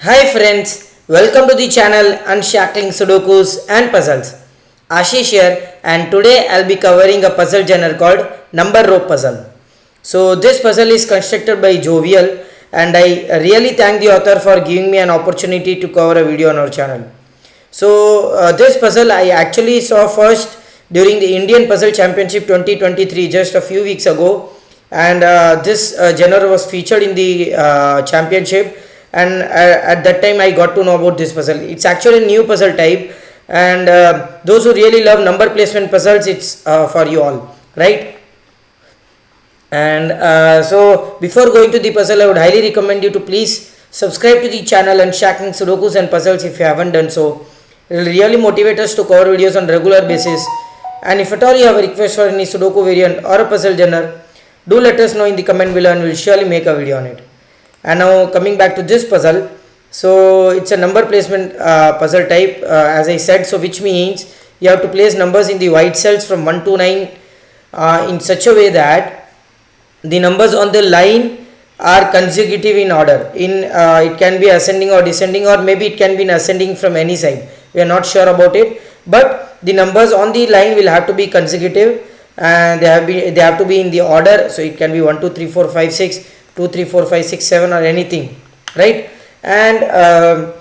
Hi friends, welcome to the channel Unshackling Sudokus and Puzzles. Ashish here, and today I'll be covering a puzzle genre called number rope puzzle. So this puzzle is constructed by Jovial, and I really thank the author for giving me an opportunity to cover a video on our channel. So this puzzle I actually saw first during the Indian Puzzle Championship 2023 just a few weeks ago, and this genre was featured in the championship, and at that time I got to know about this puzzle. It's actually a new puzzle type, and those who really love number placement puzzles, it's for you all, right? And so before going to the puzzle, I would highly recommend you to please subscribe to the channel and Unshackling Sudokus and Puzzles if you haven't done so. It will really motivate us to cover videos on regular basis. And if at all you have a request for any Sudoku variant or a puzzle genre, do let us know in the comment below and we'll surely make a video on it. And now coming back to this puzzle, so it's a number placement puzzle type, as I said, so which means you have to place numbers in the white cells from 1 to 9 in such a way that the numbers on the line are consecutive in order. It can be ascending or descending, or maybe it can be in ascending from any side. We are not sure about it, but the numbers on the line will have to be consecutive, and they have to be in the order. So it can be 1 2 3 4 5 6, 2 3 4 5 6 7, or anything, right? And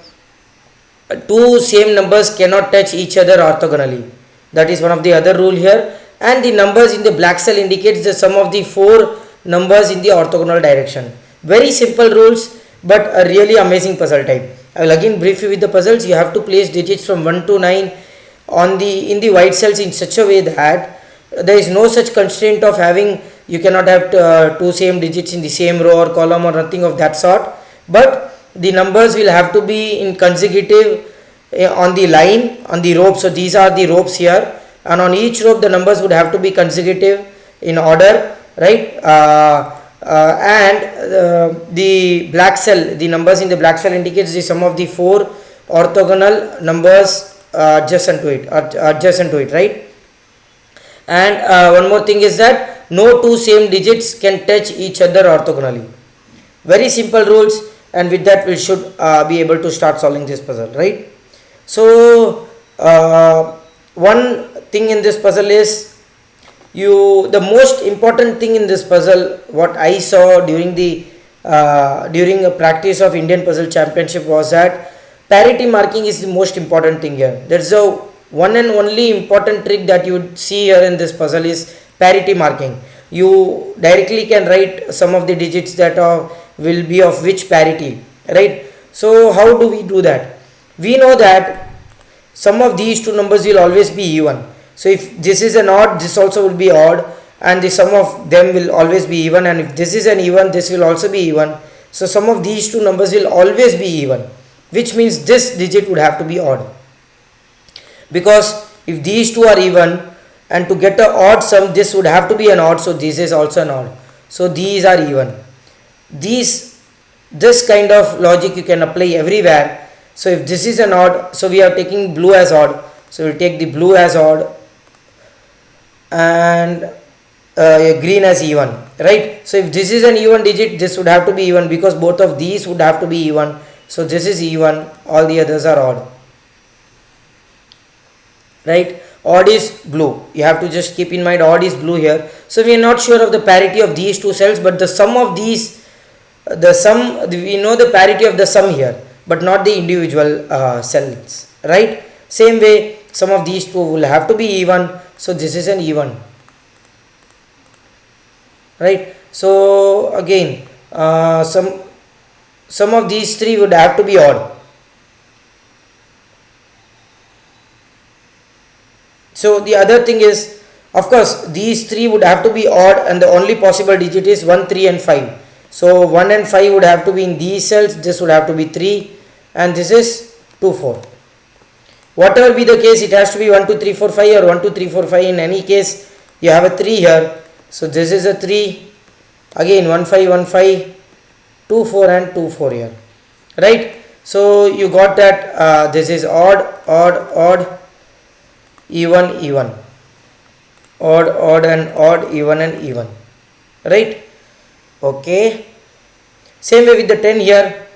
two same numbers cannot touch each other orthogonally. That is one of the other rule here. And the numbers in the black cell indicates the sum of the four numbers in the orthogonal direction. Very simple rules, but a really amazing puzzle type. I will again brief you with the puzzles. You have to place digits from 1 to 9 in the white cells in such a way that there is no such constraint of having, you cannot have two same digits in the same row or column or nothing of that sort, but the numbers will have to be in consecutive on the line, on the rope. So these are the ropes here, and on each rope the numbers would have to be consecutive in order, right? And the black cell, the numbers in the black cell indicates the sum of the four orthogonal numbers adjacent to it, right? And one more thing is that no two same digits can touch each other orthogonally. Very simple rules, and with that we should be able to start solving this puzzle, right? So one thing in this puzzle is, the most important thing in this puzzle, what I saw during a practice of Indian Puzzle Championship, was that parity marking is the most important thing here. That's the one and only important trick that you would see here in this puzzle is parity marking. You directly can write some of the digits that will be of which parity, right? So how do we do that? We know that sum of these two numbers will always be even. So if this is an odd, this also will be odd, and the sum of them will always be even, and if this is an even, this will also be even. So sum of these two numbers will always be even, which means this digit would have to be odd, because if these two are even, and to get an odd sum, this would have to be an odd, so this is also an odd. So these are even. This kind of logic you can apply everywhere. So if this is an odd, so we are taking blue as odd, so we'll take the blue as odd, and green as even, right? So if this is an even digit, this would have to be even, because both of these would have to be even. So this is even, all the others are odd, right? Odd is blue. You have to just keep in mind odd is blue here. So we are not sure of the parity of these two cells, but the sum of these, we know the parity of the sum here, but not the individual cells, right? Same way, some of these two will have to be even, so this is an even, right? So again, some of these three would have to be odd. So the other thing is, of course, these three would have to be odd, and the only possible digit is 1 3 and 5. So 1 and 5 would have to be in these cells, this would have to be 3, and this is 2 4. Whatever be the case, it has to be 1 2 3 4 5 or 1 2 3 4 5. In any case, you have a 3 here, so this is a 3, again 1 5 1 5, 2 4 and 2 4 here, right? So you got that this is odd odd odd, even even, odd odd and odd, even and even, right? Okay, same way with the 10 here.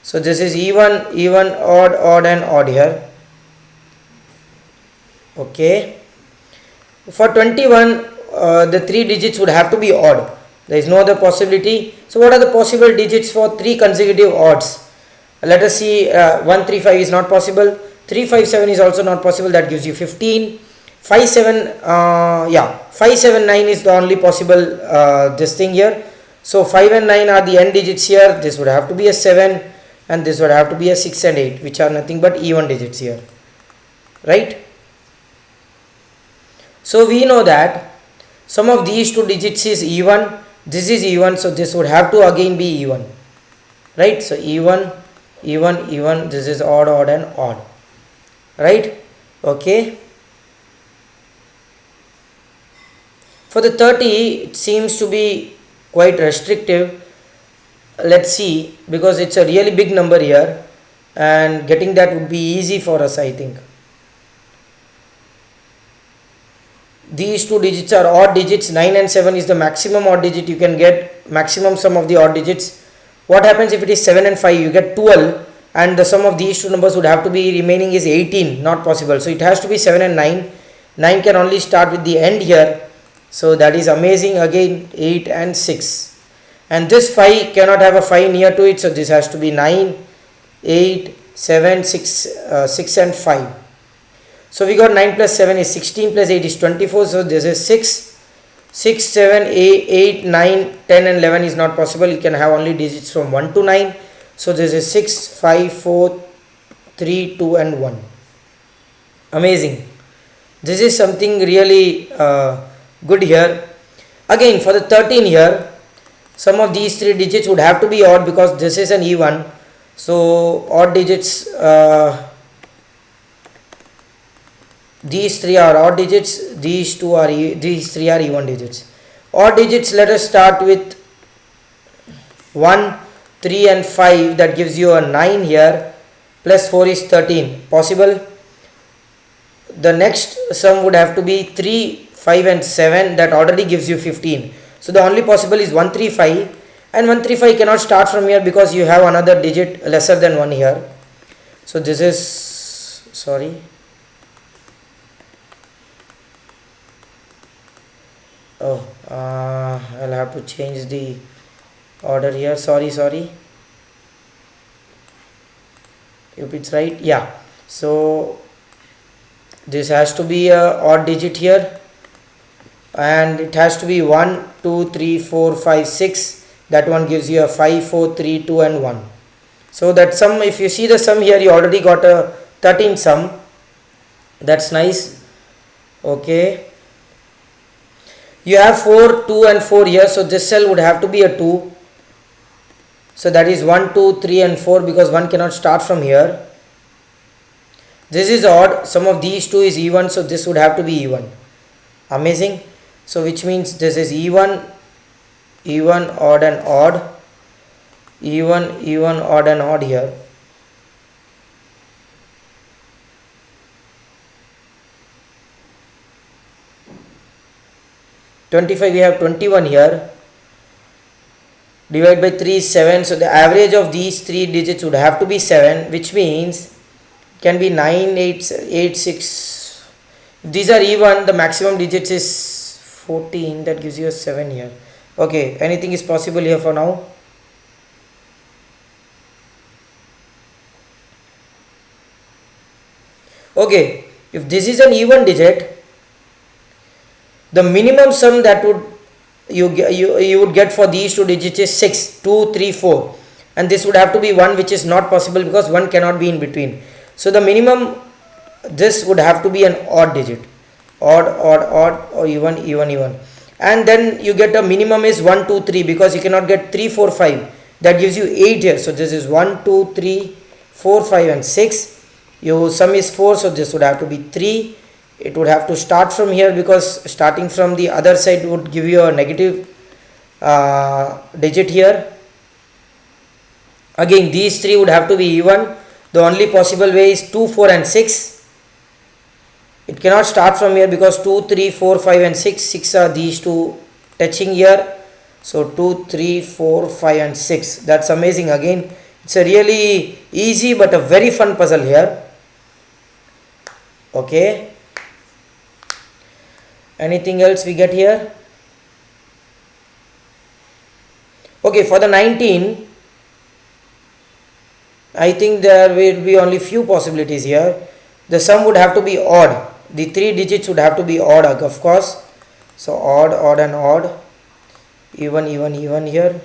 So this is even, even, odd, odd and odd here. Okay. For 21, the 3 digits would have to be odd. There is no other possibility. So what are the possible digits for 3 consecutive odds? Let us see. 135 is not possible. 357 is also not possible. That gives you 15. 579 is the only possible this thing here. So 5 and 9 are the end digits here. This would have to be a 7 and this would have to be a 6 and 8, which are nothing but even digits here, right? So we know that sum of these two digits is even, this is even, so this would have to again be even, right? So even, even, this is odd, odd and odd, right? Okay. For the 30, it seems to be quite restrictive. Let's see, because it's a really big number here and getting that would be easy for us, I think. These two digits are odd digits. 9 and 7 is the maximum odd digit you can get, maximum sum of the odd digits. What happens if it is 7 and 5? You get 12 and the sum of these two numbers would have to be remaining is 18. Not possible. So it has to be 7 and 9. 9 can only start with the end here. So that is amazing. Again 8 and 6. And this 5 cannot have a 5 near to it. So this has to be 9, 8, 7, 6 and 5. So we got 9 plus 7 is 16 plus 8 is 24. So this is 6, 7, 8, 9, 10 and 11 is not possible. You can have only digits from 1 to 9. So this is 6, 5, 4, 3, 2 and 1. Amazing. This is something really good here. Again for the 13 here, some of these 3 digits would have to be odd because this is an even. So odd digits, these 3 are odd digits, these 3 are even digits. Odd digits, let us start with 1, 3 and 5, that gives you a 9 here, plus 4 is 13. Possible. The next sum would have to be 3, 5 and 7, that already gives you 15. So the only possible is 135, and 135 cannot start from here because you have another digit lesser than 1 here. So this is, sorry, I'll have to change the order here. Sorry, if it's right, yeah. So this has to be a odd digit here and it has to be 1, 2, 3, 4, 5, 6. That one gives you a 5, 4, 3, 2 and 1. So that sum, if you see the sum here, you already got a 13 sum. That's nice. Okay. You have 4, 2 and 4 here. So this cell would have to be a 2. So that is 1, 2, 3 and 4 because 1 cannot start from here. This is odd. Sum of these two is even. So this would have to be even. Amazing. So which means this is even, odd and odd. Even, odd and odd here. We have 21 here. Divide by 3 is 7. So the average of these 3 digits would have to be 7, which means it can be 9, 8, 8, 6. If these are even, the maximum digits is 14. That gives you a 7 here. Okay, anything is possible here for now. Okay, if this is an even digit, the minimum sum that would you would get for these two digits is 6, 2, 3, 4, and this would have to be 1, which is not possible because 1 cannot be in between. So the minimum, this would have to be an odd digit, odd, or even, and then you get a minimum is 1, 2, 3 because you cannot get 3, 4, 5. That gives you 8 here. So this is 1, 2, 3, 4, 5 and 6. Your sum is 4, so this would have to be 3. It would have to start from here because starting from the other side would give you a negative digit here. Again, these 3 would have to be even. The only possible way is 2, 4 and 6. It cannot start from here because 2, 3, 4, 5 and 6. 6 are these two touching here. So 2, 3, 4, 5 and 6. That's amazing. Again, It's a really easy but a very fun puzzle here. Okay. Anything else we get here? Okay, for the 19, I think there will be only few possibilities here. The sum would have to be odd. The 3 digits would have to be odd, of course. So odd, odd and odd. Even, even, even here.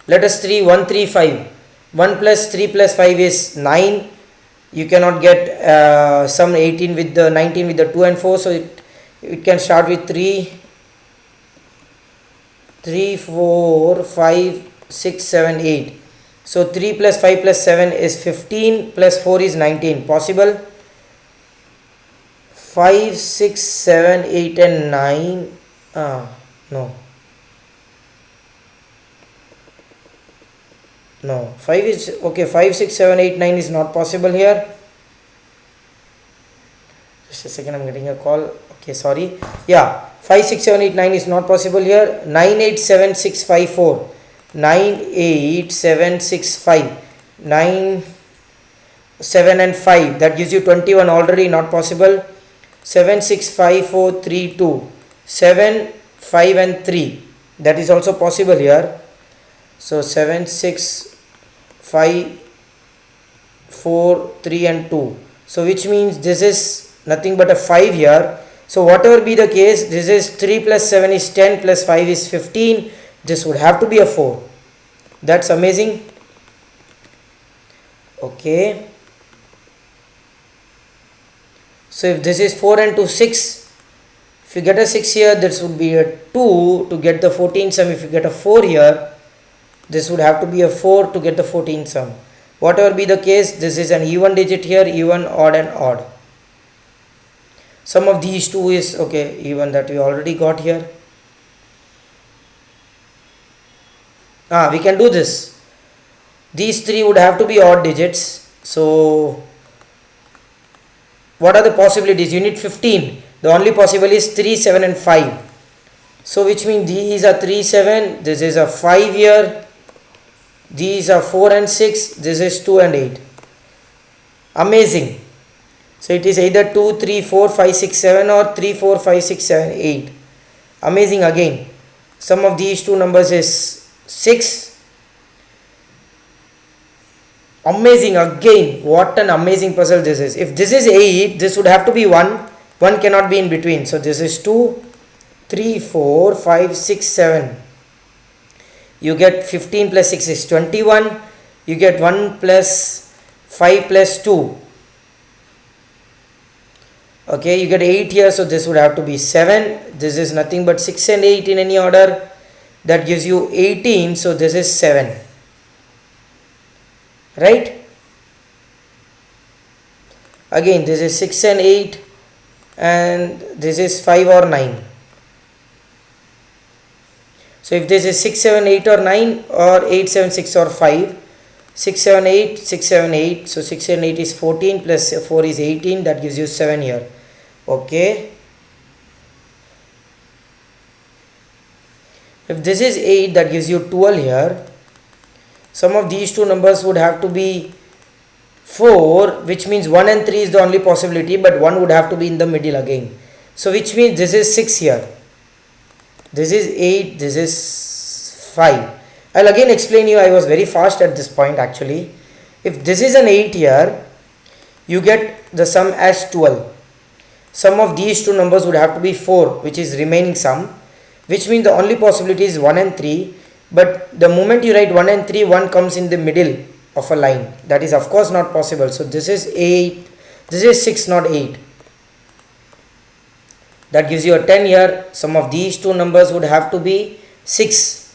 Let us 1, 3, 5. 1 plus 3 plus 5 is 9. You cannot get sum 18 with the 19 with the 2 and 4. So it can start with 3, 4, 5, 6, 7, 8. So 3 plus 5 plus 7 is 15 plus 4 is 19. Possible? 5, 6, 7, 8 and 9. No. No. 5 is okay. 5, 6, 7, 8, 9 is not possible here. Just a second, I'm getting a call. Okay, sorry. Yeah. 5, 6, 7, 8, 9 is not possible here. 9, 8, 7, 6, 5, 4. 9, 8, 7, 6, 5. 9, 7 and 5. That gives you 21 already, not possible. 7, 6, 5, 4, 3, 2. 7, 5 and 3. That is also possible here. So 7, 6, 5, 4, 3 and 2. So which means this is nothing but a 5 here. So whatever be the case, this is 3 plus 7 is 10 plus 5 is 15. This would have to be a 4. That's amazing. Okay. So if this is 4 and 2, 6. If you get a 6 here, this would be a 2 to get the 14 sum. If you get a 4 here, this would have to be a 4 to get the 14 sum. Whatever be the case, this is an even digit here, even, odd and odd. Sum of these two is, okay, even, that we already got here. We can do this. These three would have to be odd digits. So what are the possibilities? You need 15. The only possible is 3, 7 and 5. So which means these are 3, 7. This is a 5 here. These are 4 and 6. This is 2 and 8. Amazing. So it is either 2, 3, 4, 5, 6, 7 or 3, 4, 5, 6, 7, 8. Amazing again. Sum of these two numbers is 6. Amazing again. What an amazing puzzle this is. If this is 8, this would have to be 1. 1 cannot be in between. So this is 2, 3, 4, 5, 6, 7. You get 15 plus 6 is 21. You get 1 plus 5 plus 2. Okay, you get 8 here, so this would have to be 7. This is nothing but 6 and 8 in any order. That gives you 18, so this is 7. Right? Again, this is 6 and 8 and this is 5 or 9. So if this is 6, 7, 8 or 9 or 8, 7, 6 or 5, 6, 7, 8, 6, 7, 8. So 6 and 8 is 14 plus 4 is 18. That gives you 7 here. Okay. If this is 8, that gives you 12 here. Sum of these two numbers would have to be 4, which means 1 and 3 is the only possibility, but 1 would have to be in the middle again. So which means this is 6 here. This is 8, this is 5. I'll again explain you. I was very fast at this point actually. If this is an 8 here, you get the sum as 12. Sum of these two numbers would have to be 4, which is remaining sum, which means the only possibility is 1 and 3. But the moment you write 1 and 3, 1 comes in the middle of a line. That is of course not possible. So this is 8, this is 6, not 8. That gives you a 10 here. Sum of these two numbers would have to be 6.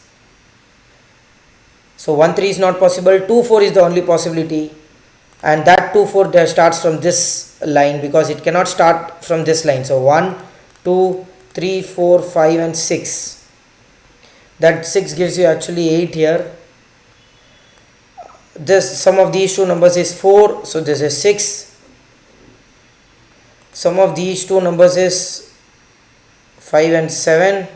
So 1, 3 is not possible. 2, 4 is the only possibility. And that 2, 4 there starts from this line because it cannot start from this line. So 1, 2, 3, 4, 5 and 6. That 6 gives you actually 8 here. This sum of these two numbers is 4. So this is 6. Sum of these two numbers is 5 and 7.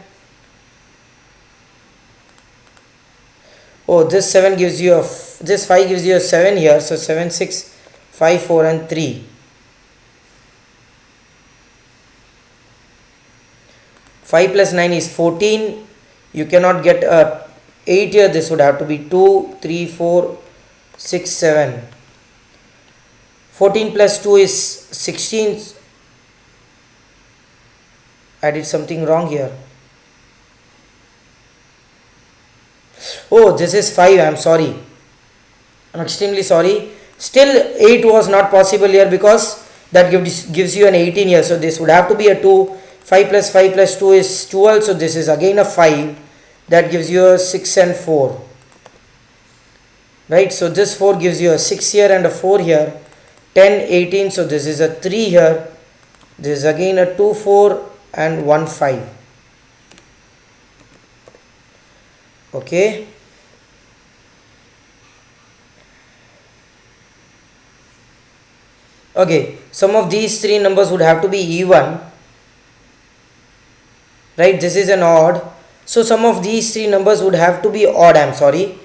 Oh, this 7 gives you a this 5 gives you a 7 here. So 7, 6, 5, 4 and 3. 5 plus 9 is 14. You cannot get a 8 here. This would have to be 2, 3, 4, 6, 7. 14 plus 2 is 16. I did something wrong here. Oh, this is 5. I am sorry. I am extremely sorry. Still 8 was not possible here because that gives you an 18 here. So this would have to be a 2. 5 plus 5 plus 2 is 12. So this is again a 5. That gives you a 6 and 4. Right. So this 4 gives you a 6 here and a 4 here. 10, 18. So this is a 3 here. This is again a 2, 4 and 1, 5. Okay. Okay. Some of these three numbers would have to be even. Right. This is an odd. So some of these three numbers would have to be odd. I am sorry.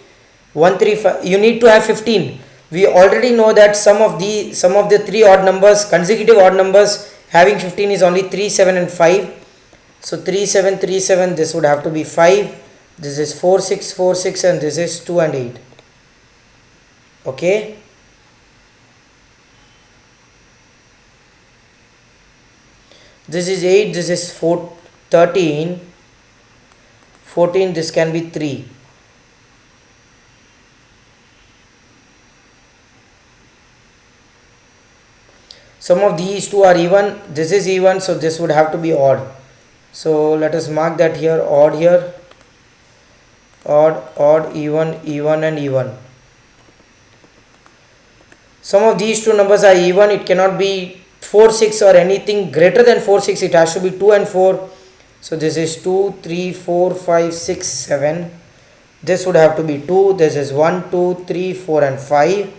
1, 3, 5. You need to have 15. We already know that some of the three odd numbers, consecutive odd numbers having 15 is only 3, 7 and 5. So 3, 7, 3, 7. This would have to be 5. This is 4, 6, 4, 6 and this is 2 and 8. Okay. This is 8. This is 4, 13. 14. This can be 3. Some of these two are even. This is even. So this would have to be odd. So let us mark that here. Odd here. Odd, odd, even, even and even. Some of these two numbers are even. It cannot be 4, 6 or anything greater than 4, 6. It has to be 2 and 4. So this is 2, 3, 4, 5, 6, 7. This would have to be 2. This is 1, 2, 3, 4 and 5.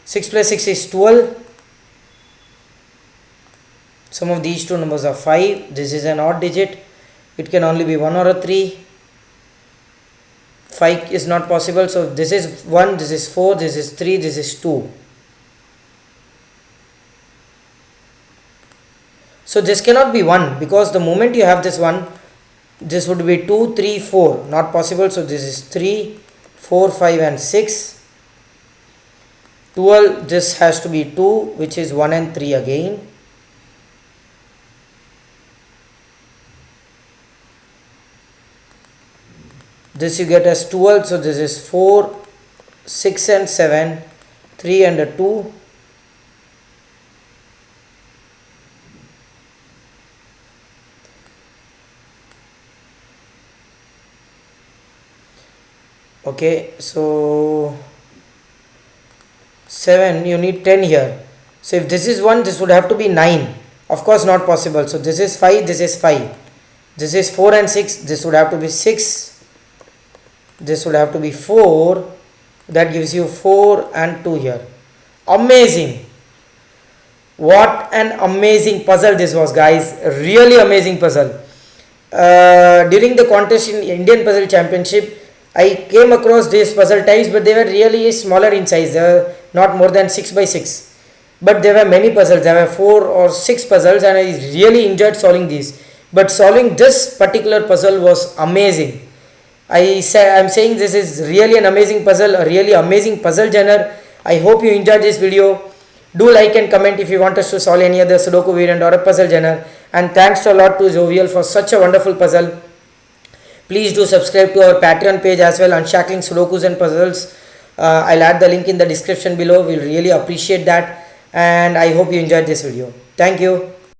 6 plus 6 is 12. Some of these two numbers are 5. This is an odd digit. It can only be 1 or a 3. 5 is not possible. So this is 1, this is 4, this is 3, this is 2. So this cannot be 1 because the moment you have this 1, this would be 2, 3, 4. Not possible. So this is 3, 4, 5 and 6. 12. This has to be 2, which is 1 and 3 again. This you get as 12. So this is 4, 6 and 7, 3 and a 2. Okay, so 7, you need 10 here. So if this is 1, this would have to be 9. Of course not possible. So this is 5, this is 5. This is 4 and 6, this would have to be 6. This would have to be 4. That gives you 4 and 2 here. Amazing. What an amazing puzzle this was, guys. Really amazing puzzle. During the contest in Indian Puzzle Championship, I came across these puzzle types, but they were really smaller in size. They were not more than 6 by 6. But there were many puzzles. There were 4 or 6 puzzles and I really enjoyed solving these. But solving this particular puzzle was amazing. I'm saying this is really an amazing puzzle, a really amazing puzzle genre. I hope you enjoyed this video. Do like and comment if you want us to solve any other Sudoku variant or a puzzle genre. And thanks a lot to Jovial for such a wonderful puzzle. Please do subscribe to our Patreon page as well, Unshackling Sudokus and Puzzles. I'll add the link in the description below. We'll really appreciate that. And I hope you enjoyed this video. Thank you.